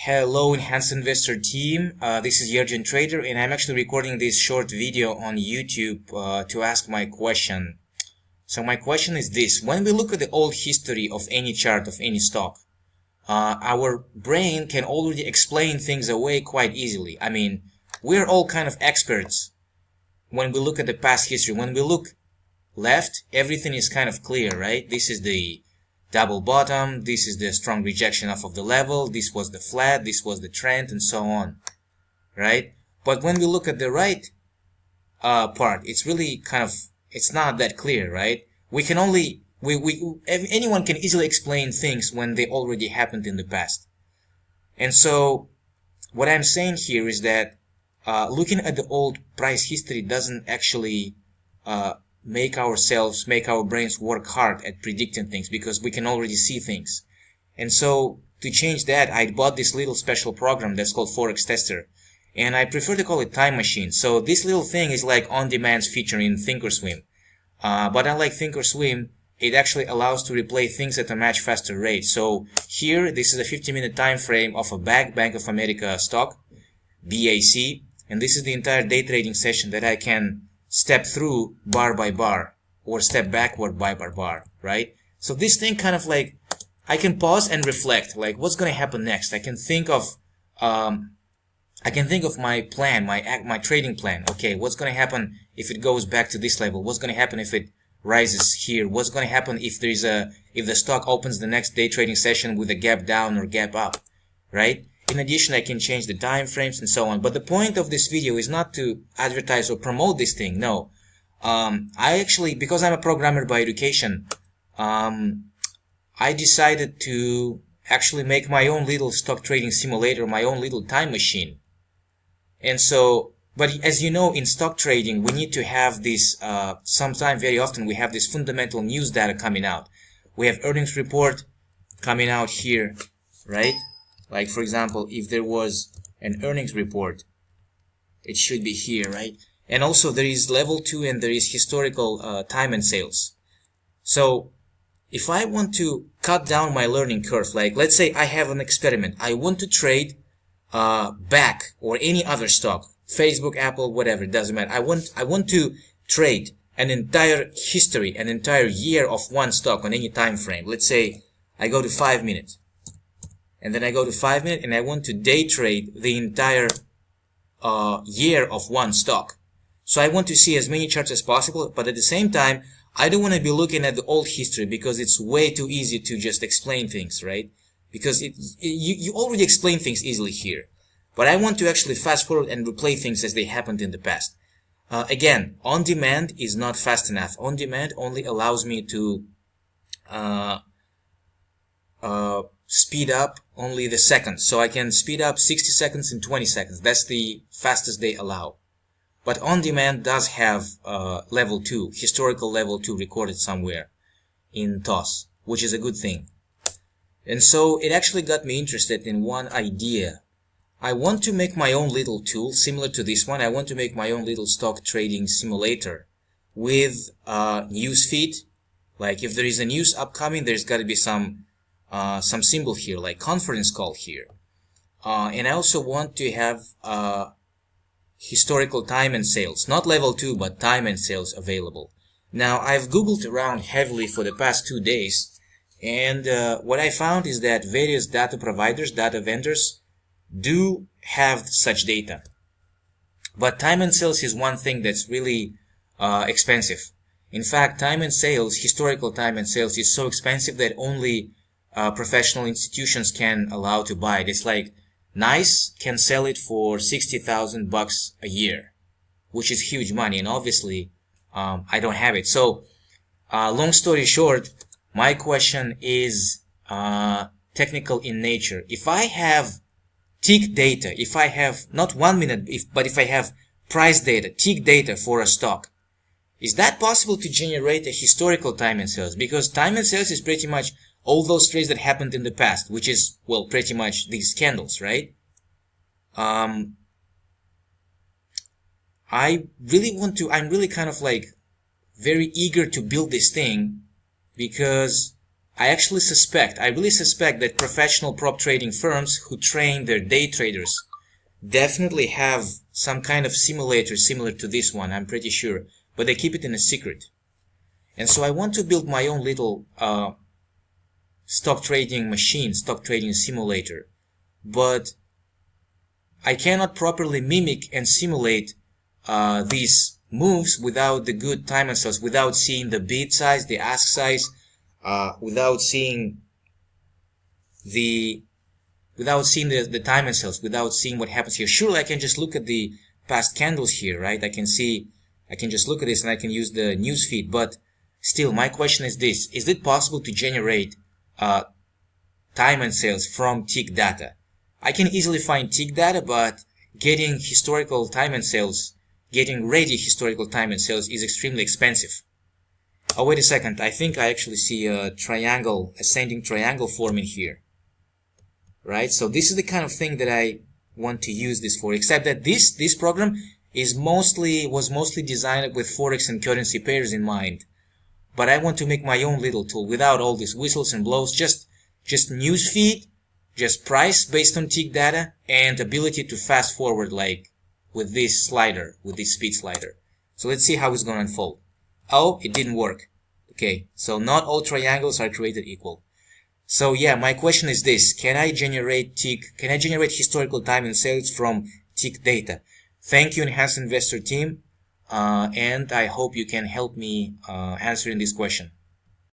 Hello Enhanced Investor team, this is Yerjan Trader, and I'm actually recording this short video on YouTube to ask my question. So my question is this: when we look at the old history of any chart of any stock, our brain can already explain things away quite easily. I mean, we're all kind of experts when we look at the past history. When we look left, everything is kind of clear, right? This is the double bottom, this is the strong rejection off of the level, this was the flat, this was the trend, and so on, right? But when we look at the right part, it's really kind of, it's not that clear, right? We can only, anyone can easily explain things when they already happened in the past. And so what I'm saying here is that looking at the old price history doesn't actually make our brains work hard at predicting things, because we can already see things. And so to change that, I bought this little special program that's called Forex Tester, and I prefer to call it Time Machine. So this little thing is like on-demand feature in Thinkorswim, but unlike Thinkorswim, it actually allows to replay things at a much faster rate. So here, this is a 50-minute time frame of a Bank of America stock, BAC, and this is the entire day trading session that I can step through bar by bar or step backward bar by bar, right? So this thing kind of like, I can pause and reflect, like what's going to happen next. I can think of my plan, my trading plan. Okay, what's going to happen if it goes back to this level? What's going to happen if it rises here? What's going to happen if if the stock opens the next day trading session with a gap down or gap up, right? In addition, I can change the time frames and so on. But the point of this video is not to advertise or promote this thing. No. I actually, because I'm a programmer by education, I decided to actually make my own little stock trading simulator, my own little time machine. And so, but as you know, in stock trading, we need to have this, very often we have this fundamental news data coming out. We have earnings report coming out here, right? Like, for example, if there was an earnings report, it should be here, right? And also there is level 2 and there is historical time and sales. So if I want to cut down my learning curve, like let's say I have an experiment. I want to trade back or any other stock, Facebook, Apple, whatever, it doesn't matter. I want to trade an entire history, an entire year of one stock on any time frame. Let's say I go to 5 minutes. And then I go to 5 minutes and I want to day trade the entire year of one stock. So I want to see as many charts as possible, but at the same time, I don't want to be looking at the old history because it's way too easy to just explain things, right? Because you already explain things easily here. But I want to actually fast forward and replay things as they happened in the past. Again, on demand is not fast enough. On demand only allows me to speed up only the seconds. So I can speed up 60 seconds in 20 seconds. That's the fastest they allow. But on demand does have level 2, historical level 2 recorded somewhere in TOS, which is a good thing. And so it actually got me interested in one idea. I want to make my own little tool similar to this one. I want to make my own little stock trading simulator with news feed. Like if there is a news upcoming, there's got to be some symbol here, like conference call here. And I also want to have historical time and sales, not level 2, but time and sales available. Now, I've Googled around heavily for the past 2 days, and what I found is that various data providers, data vendors, do have such data. But time and sales is one thing that's really expensive. In fact, time and sales, historical time and sales, is so expensive that only professional institutions can allow to buy it. It's like NICE can sell it for $60,000 a year, which is huge money, and obviously I don't have it. So long story short, my question is technical in nature. If I have tick data, if I have not 1 minute, but if I have price data, tick data for a stock, is that possible to generate a historical time and sales? Because time and sales is pretty much all those trades that happened in the past, which is, well, pretty much these candles, right? I'm really kind of like very eager to build this thing because I really suspect that professional prop trading firms who train their day traders definitely have some kind of simulator similar to this one, I'm pretty sure, but they keep it in a secret. And so I want to build my own little stock trading machine, stock trading simulator, but I cannot properly mimic and simulate these moves without the good time and sales, without seeing the bid size, the ask size, without seeing the time and sales, without seeing what happens here. Surely I can just look at the past candles here, right? I can just look at this and I can use the news feed, but still my question is this: is it possible to generate time and sales from tick data? I can easily find tick data, but getting historical time and sales, getting ready historical time and sales is extremely expensive. Oh, wait a second. I think I actually see a triangle, ascending triangle forming here. Right? So this is the kind of thing that I want to use this for, except that this program was mostly designed with Forex and currency pairs in mind. But I want to make my own little tool without all these whistles and blows, just news feed, just price based on tick data, and ability to fast forward like with this slider, with this speed slider. So let's see how it's going to unfold. Oh, it didn't work. Okay, so not all triangles are created equal. So yeah, my question is this: can I generate historical time and sales from tick data? Thank you, Enhanced Investor team, and I hope you can help me answering this question.